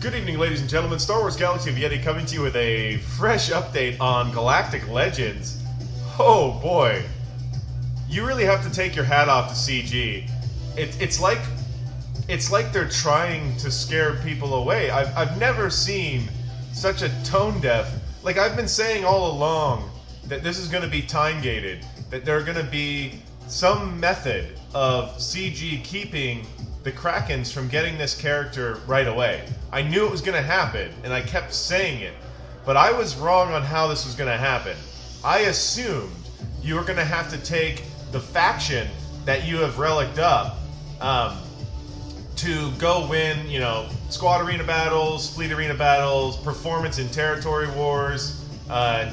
Good evening, ladies and gentlemen. Star Wars Galaxy of Yeti coming to you with a fresh update on Galactic Legends. Oh boy. You really have to take your hat off to CG. It's like they're trying to scare people away. I've never seen such a tone deaf. Like, I've been saying all along that this is going to be time gated, that there are going to be some method of CG keeping the Krakens from getting this character right away. I knew it was going to happen, and I kept saying it, but I was wrong on how this was going to happen. I assumed you were going to have to take the faction that you have reliced up to go win, you know, squad arena battles, fleet arena battles, performance in territory wars,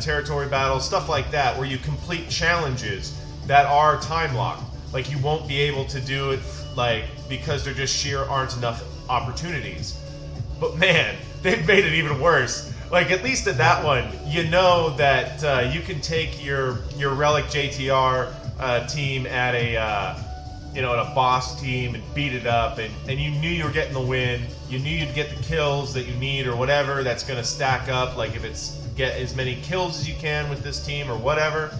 territory battles, stuff like that, where you complete challenges that are time locked. Like, you won't be able to do it, like, because there just sheer aren't enough opportunities. But man, they've made it even worse. Like, at least at that one, you know that you can take your Relic JTR team at a at a boss team and beat it up, and you knew you were getting the win. You knew you'd get the kills that you need or whatever that's going to stack up. Like, if it's get as many kills as you can with this team or whatever.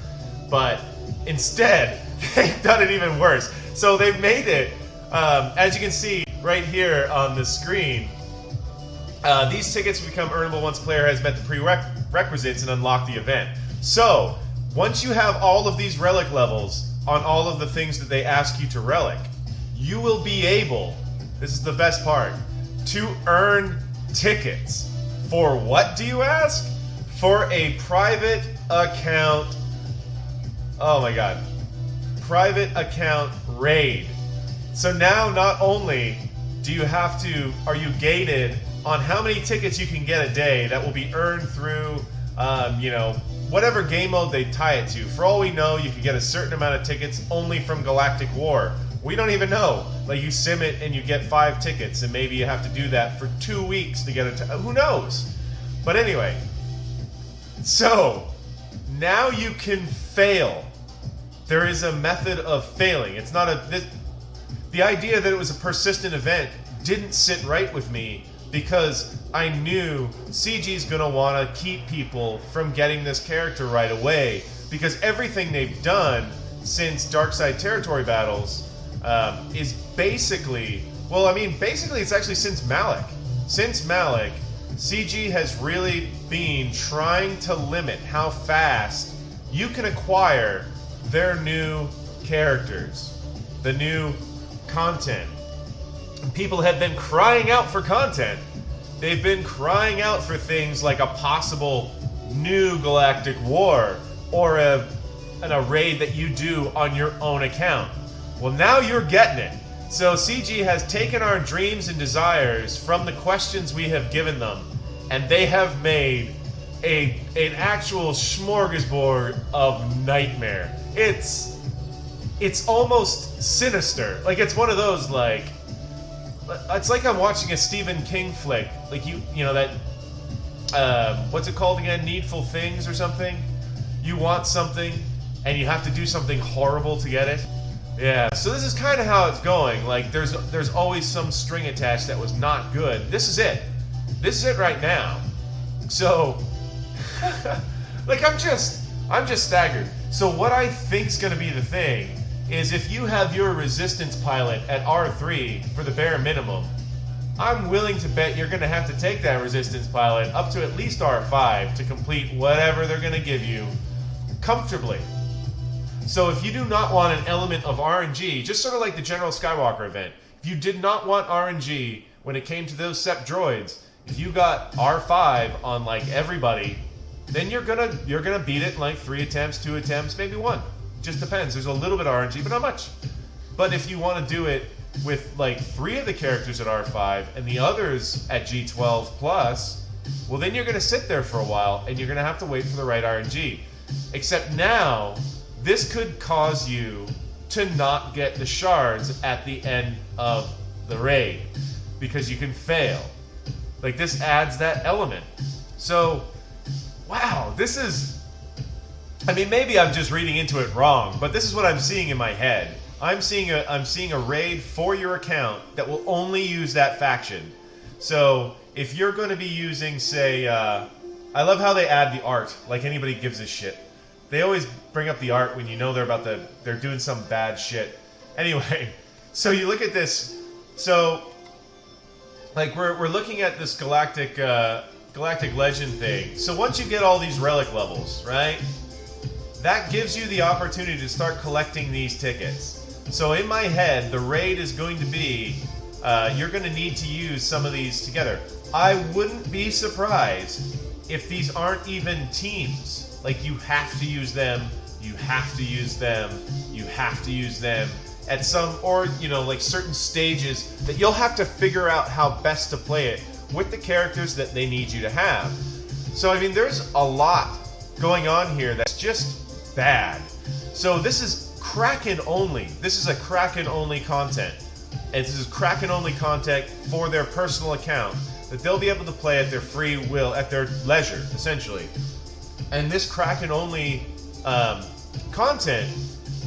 But instead, they've done it even worse. So they've made it, as you can see right here on the screen, these tickets become earnable once the player has met the prerequisites and unlocked the event. So, once you have all of these relic levels on all of the things that they ask you to relic, you will be able, this is the best part, to earn tickets. For what, do you ask? For a private account, oh my god, private account raid. So now not only are you gated on how many tickets you can get a day that will be earned through, whatever game mode they tie it to. For all we know, you can get a certain amount of tickets only from Galactic War. We don't even know. Like, you sim it and you get 5 tickets, and maybe you have to do that for 2 weeks to get who knows? But anyway, so now you can fail. There is a method of failing. It's not the idea that it was a persistent event didn't sit right with me, because I knew CG's gonna want to keep people from getting this character right away, because everything they've done since Darkside Territory Battles is basically it's actually since Malik. Since Malik, CG has really been trying to limit how fast you can acquire their new characters, the new content. People have been crying out for content. They've been crying out for things like a possible new Galactic War or a raid that you do on your own account. Well, now you're getting it. So CG has taken our dreams and desires from the questions we have given them, and they have made an actual smorgasbord of nightmare. It's almost sinister. Like, it's one of those, like, it's like I'm watching a Stephen King flick. Like, that, what's it called again? Needful Things or something? You want something, and you have to do something horrible to get it. Yeah, so this is kind of how it's going. Like, there's always some string attached that was not good. This is it. This is it right now. So, like, I'm just staggered. So what I think's gonna be the thing is, if you have your resistance pilot at R3 for the bare minimum, I'm willing to bet you're going to have to take that resistance pilot up to at least R5 to complete whatever they're going to give you comfortably. So if you do not want an element of RNG, just sort of like the General Skywalker event, if you did not want RNG when it came to those SEP droids, if you got R5 on, like, everybody, then you're gonna beat it in like 3 attempts, 2 attempts, maybe 1. Just depends. There's a little bit of RNG, but not much. But if you want to do it with like 3 of the characters at R5 and the others at G12 plus, well, then you're going to sit there for a while and you're going to have to wait for the right RNG. Except now, this could cause you to not get the shards at the end of the raid, because you can fail. Like, this adds that element. So, wow, this is... I mean, maybe I'm just reading into it wrong, but this is what I'm seeing in my head. I'm seeing a raid for your account that will only use that faction. So if you're going to be using, say, I love how they add the art, like anybody gives a shit. They always bring up the art when you know they're doing some bad shit. Anyway, so you look at this. So, like, we're looking at this Galactic Legend thing. So once you get all these relic levels, right? That gives you the opportunity to start collecting these tickets. So in my head, the raid is going to be, you're going to need to use some of these together. I wouldn't be surprised if these aren't even teams. Like, you have to use them, you have to use them, you have to use them at some, or, you know, like certain stages that you'll have to figure out how best to play it with the characters that they need you to have. So, I mean, there's a lot going on here that's just bad. So this is Kraken only. This is a Kraken only content. And this is Kraken only content for their personal account that they'll be able to play at their free will, at their leisure, essentially. And this Kraken only content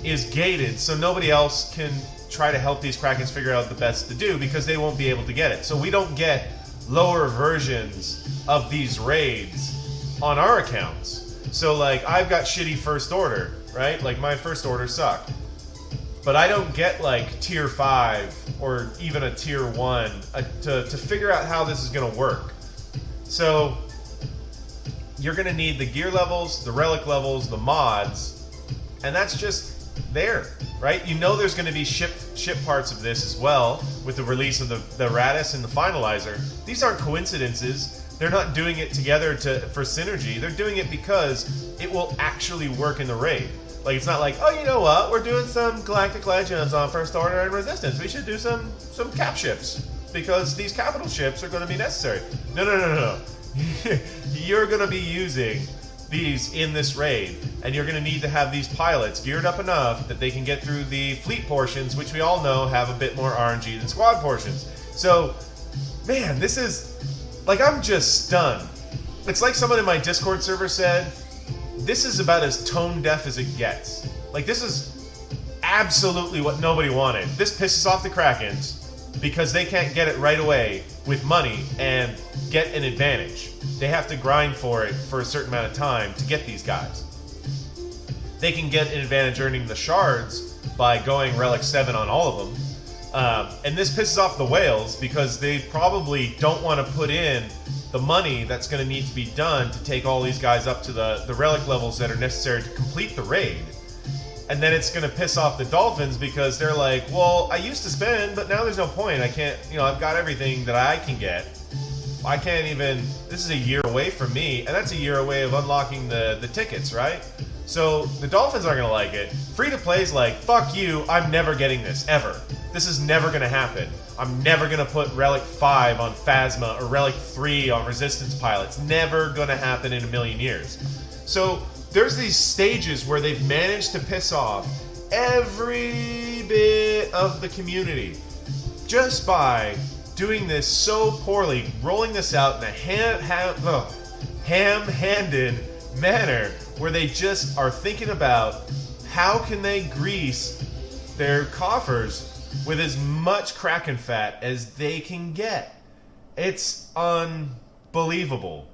is gated, so nobody else can try to help these Krakens figure out the best to do because they won't be able to get it. So we don't get lower versions of these raids on our accounts. So, like, I've got shitty first order, right? Like, my first order sucked. But I don't get, like, tier 5 or even a tier 1 to figure out how this is going to work. So, you're going to need the gear levels, the relic levels, the mods, and that's just there, right? You know there's going to be ship parts of this as well with the release of the Radis and the Finalizer. These aren't coincidences. They're not doing it together for synergy. They're doing it because it will actually work in the raid. Like, it's not like, oh, you know what? We're doing some Galactic Legends on First Order and Resistance. We should do some cap ships because these capital ships are going to be necessary. No. You're going to be using these in this raid, and you're going to need to have these pilots geared up enough that they can get through the fleet portions, which we all know have a bit more RNG than squad portions. So, man, this is... like, I'm just stunned. It's like someone in my Discord server said, this is about as tone deaf as it gets. Like, this is absolutely what nobody wanted. This pisses off the Krakens because they can't get it right away with money and get an advantage. They have to grind for it for a certain amount of time to get these guys. They can get an advantage earning the shards by going Relic 7 on all of them. And this pisses off the whales because they probably don't want to put in the money that's going to need to be done to take all these guys up to the relic levels that are necessary to complete the raid. And then it's going to piss off the Dolphins because they're like, well, I used to spend, but now there's no point. I can't, you know, I've got everything that I can get. I can't even, this is a year away from me, and that's a year away of unlocking the tickets, right? So the Dolphins aren't going to like it. Free-to-play is like, fuck you, I'm never getting this, ever. This is never going to happen. I'm never going to put Relic 5 on Phasma or Relic 3 on Resistance pilots. Never going to happen in a million years. So there's these stages where they've managed to piss off every bit of the community just by doing this so poorly, rolling this out in a ham-handed manner where they just are thinking about how can they grease their coffers with as much Kraken fat as they can get. It's unbelievable.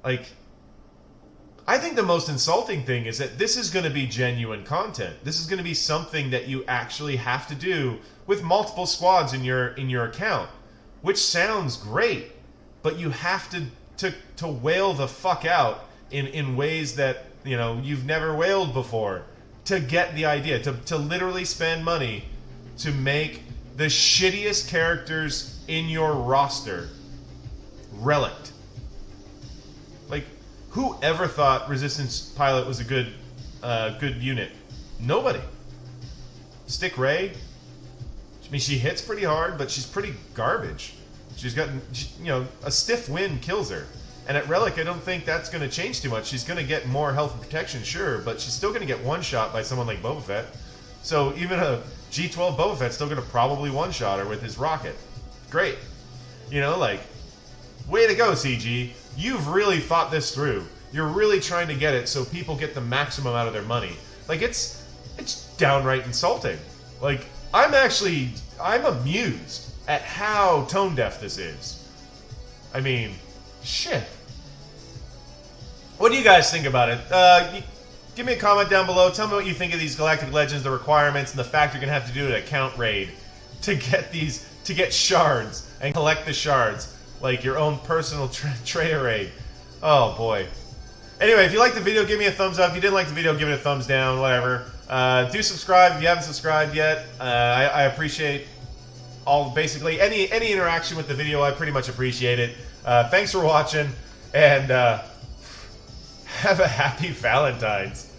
Like, I think the most insulting thing is that this is going to be genuine content. This is going to be something that you actually have to do with multiple squads in your account, which sounds great, but you have to whale the fuck out in ways that, you know, you've never whaled before to get the idea, to literally spend money to make the shittiest characters in your roster relict. Like, who ever thought Resistance Pilot was a good unit? Nobody. Stick Ray, I mean, she hits pretty hard, but she's pretty garbage. She's got, you know, a stiff wind kills her. And at Relic, I don't think that's going to change too much. She's going to get more health and protection, sure, but she's still going to get one-shot by someone like Boba Fett. So even a G12 Boba Fett's still going to probably one-shot her with his rocket. Great. You know, like, way to go, CG. You've really thought this through. You're really trying to get it so people get the maximum out of their money. Like, it's downright insulting. Like, I'm amused at how tone deaf this is. I mean, shit. What do you guys think about it? Give me a comment down below. Tell me what you think of these Galactic Legends, the requirements, and the fact you're gonna have to do an account raid to get shards and collect the shards, like your own personal trader raid. Oh boy. Anyway, if you liked the video, give me a thumbs up. If you didn't like the video, give it a thumbs down. Whatever. Do subscribe if you haven't subscribed yet. I appreciate basically any interaction with the video. I pretty much appreciate it. Thanks for watching, and have a happy Valentine's.